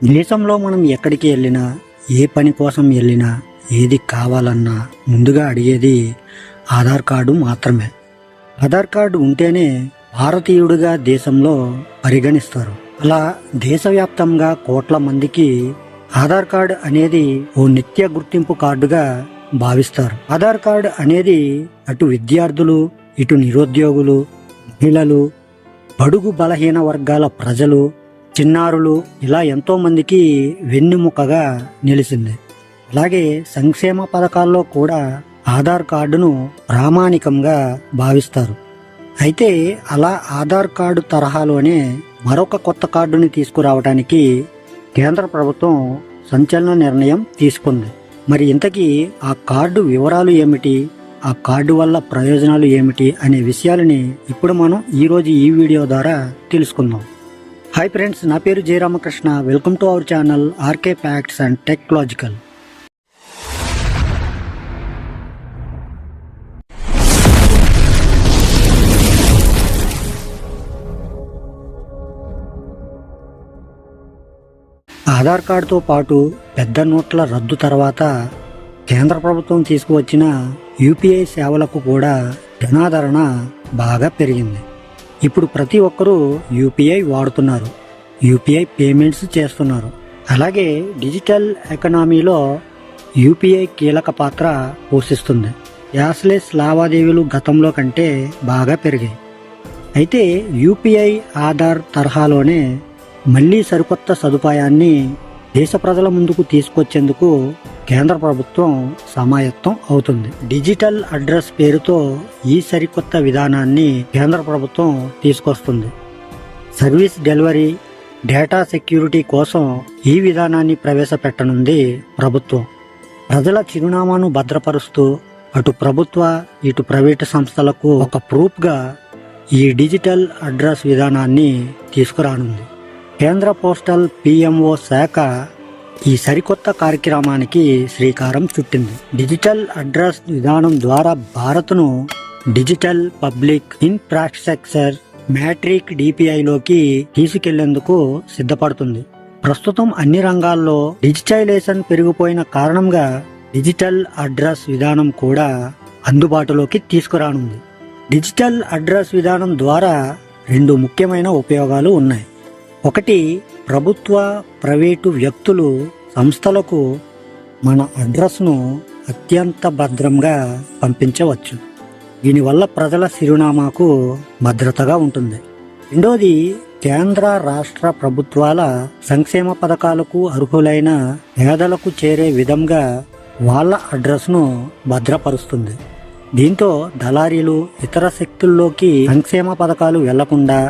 దేశంలో మనం ఎక్కడికి వెళ్ళినా, ఏ పని కోసం వెళ్ళినా, ఏది కావాలన్నా ముందుగా అడిగేది ఆధార్ కార్డు మాత్రమే. ఆధార్ కార్డు ఉంటేనే భారతీయుడిగా దేశంలో పరిగణిస్తారు. అలా దేశవ్యాప్తంగా కోట్ల మందికి ఆధార్ కార్డు అనేది ఓ నిత్య గుర్తింపు కార్డుగా భావిస్తారు. ఆధార్ కార్డు అనేది అటు విద్యార్థులు, ఇటు నిరుద్యోగులు, మహిళలు, బడుగు బలహీన వర్గాల ప్రజలు, చిన్నారులు ఇలా ఎంతో మందికి వెన్నెముకగా నిలిచింది. అలాగే సంక్షేమ పథకాల్లో కూడా ఆధార్ కార్డును ప్రామాణికంగా భావిస్తారు. అయితే అలా ఆధార్ కార్డు తరహాలోనే మరొక కొత్త కార్డుని తీసుకురావడానికి కేంద్ర ప్రభుత్వం సంచలన నిర్ణయం తీసుకుంది. మరి ఇంతకీ ఆ కార్డు వివరాలు ఏమిటి, ఆ కార్డు వల్ల ప్రయోజనాలు ఏమిటి అనే విషయాలని ఇప్పుడు మనం ఈరోజు ఈ వీడియో ద్వారా తెలుసుకుందాం. హాయ్ ఫ్రెండ్స్, నా పేరు Jayaramakrishna. Welcome to our channel RK facts and technological. Aadhaar కార్డుతో పాటు పెద్ద నోట్ల రద్దు తర్వాత కేంద్ర ప్రభుత్వం తీసుకువచ్చిన యూపీఐ సేవలకు కూడా జనాదరణ బాగా పెరిగింది. ఇప్పుడు ప్రతి ఒక్కరూ యూపీఐ వాడుతున్నారు, యూపీఐ పేమెంట్స్ చేస్తున్నారు. అలాగే డిజిటల్ ఎకనామీలో యూపీఐ కీలక పాత్ర పోషిస్తుంది. క్యాష్లెస్ లావాదేవీలు గతంలో కంటే బాగా పెరిగాయి. అయితే యూపీఐ ఆధార్ తరహాలోనే మళ్లీ సరికొత్త సదుపాయాన్ని దేశ ప్రజల ముందుకు తీసుకొచ్చేందుకు కేంద్ర ప్రభుత్వం సమాయత్తం అవుతుంది. డిజిటల్ అడ్రస్ పేరుతో ఈ సరికొత్త విధానాన్ని కేంద్ర ప్రభుత్వం తీసుకొస్తుంది. సర్వీస్ డెలివరీ, డేటా సెక్యూరిటీ కోసం ఈ విధానాన్ని ప్రవేశపెట్టనుంది ప్రభుత్వం. ప్రజల చిరునామాను భద్రపరుస్తూ అటు ప్రభుత్వ, ఇటు ప్రైవేటు సంస్థలకు ఒక ప్రూఫ్గా ఈ డిజిటల్ అడ్రస్ విధానాన్ని తీసుకురానుంది. కేంద్ర పోస్టల్ పిఎంఓ శాఖ ఈ సరికొత్త కార్యక్రమానికి శ్రీకారం చుట్టింది. డిజిటల్ అడ్రస్ విధానం ద్వారా భారత్ను డిజిటల్ పబ్లిక్ ఇన్ఫ్రాస్ట్రక్చర్ మ్యాట్రిక్ డిపిఐలోకి తీసుకెళ్లేందుకు సిద్ధపడుతుంది. ప్రస్తుతం అన్ని రంగాల్లో డిజిటైజేషన్ పెరిగిపోయిన కారణంగా డిజిటల్ అడ్రస్ విధానం కూడా అందుబాటులోకి తీసుకురానుంది. డిజిటల్ అడ్రస్ విధానం ద్వారా రెండు ముఖ్యమైన ఉపయోగాలు ఉన్నాయి. ఒకటి, ప్రభుత్వ, ప్రైవేటు వ్యక్తులు, సంస్థలకు మన అడ్రస్ను అత్యంత భద్రంగా పంపించవచ్చు. దీనివల్ల ప్రజల చిరునామాకు భద్రతగా ఉంటుంది. రెండోది, కేంద్ర రాష్ట్ర ప్రభుత్వాల సంక్షేమ పథకాలకు అర్హులైన పేదలకు చేరే విధంగా వాళ్ళ అడ్రస్ను భద్రపరుస్తుంది. దీంతో దళారీలు, ఇతర శక్తుల్లోకి సంక్షేమ పథకాలు వెళ్లకుండా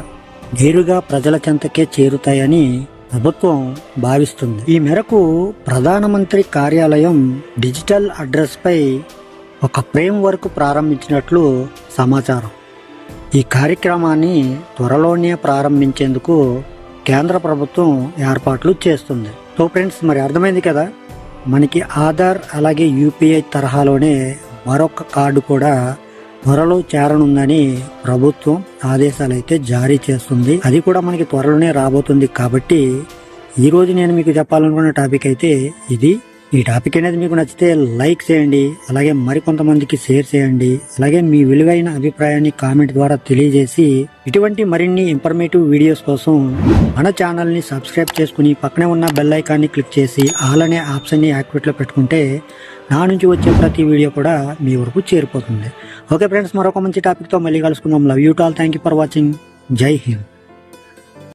నేరుగా ప్రజల చెంతకే చేరుతాయని ప్రభుత్వం భావిస్తుంది. ఈ మేరకు ప్రధానమంత్రి కార్యాలయం డిజిటల్ అడ్రస్ పై ఒక ఫ్రేమ్వర్క్ ప్రారంభించినట్లు సమాచారం. ఈ కార్యక్రమాన్ని త్వరలోనే ప్రారంభించేందుకు కేంద్ర ప్రభుత్వం ఏర్పాట్లు చేస్తుంది. సో ఫ్రెండ్స్, మరి అర్థమైంది కదా, మనకి ఆధార్ అలాగే యూపీఐ తరహాలోనే మరొక కార్డు కూడా త్వరలో చేరనుందని ప్రభుత్వం ఆదేశాలు అయితే జారీ చేస్తుంది. అది కూడా మనకి త్వరలోనే రాబోతుంది. కాబట్టి ఈరోజు నేను మీకు చెప్పాలనుకున్న టాపిక్ అయితే ఇది. ఈ టాపిక్ అనేది మీకు నచ్చితే లైక్ చేయండి, అలాగే మరికొంతమందికి షేర్ చేయండి. అలాగే మీ విలువైన అభిప్రాయాన్ని కామెంట్ ద్వారా తెలియజేసి ఇటువంటి మరిన్ని ఇన్ఫర్మేటివ్ వీడియోస్ కోసం మన ఛానల్ని సబ్స్క్రైబ్ చేసుకుని పక్కనే ఉన్న బెల్ ఐకాన్ని క్లిక్ చేసి ఆల్ అనే ఆప్షన్ని యాక్టివేట్లో పెట్టుకుంటే నా నుంచి వచ్చే ప్రతి వీడియో కూడా మీ వరకు చేరిపోతుంది. ఓకే ఫ్రెండ్స్, మరొక మంచి టాపిక్తో మళ్ళీ కలుసుకుందాం. Love you all. Thank you for watching. జై హింద్.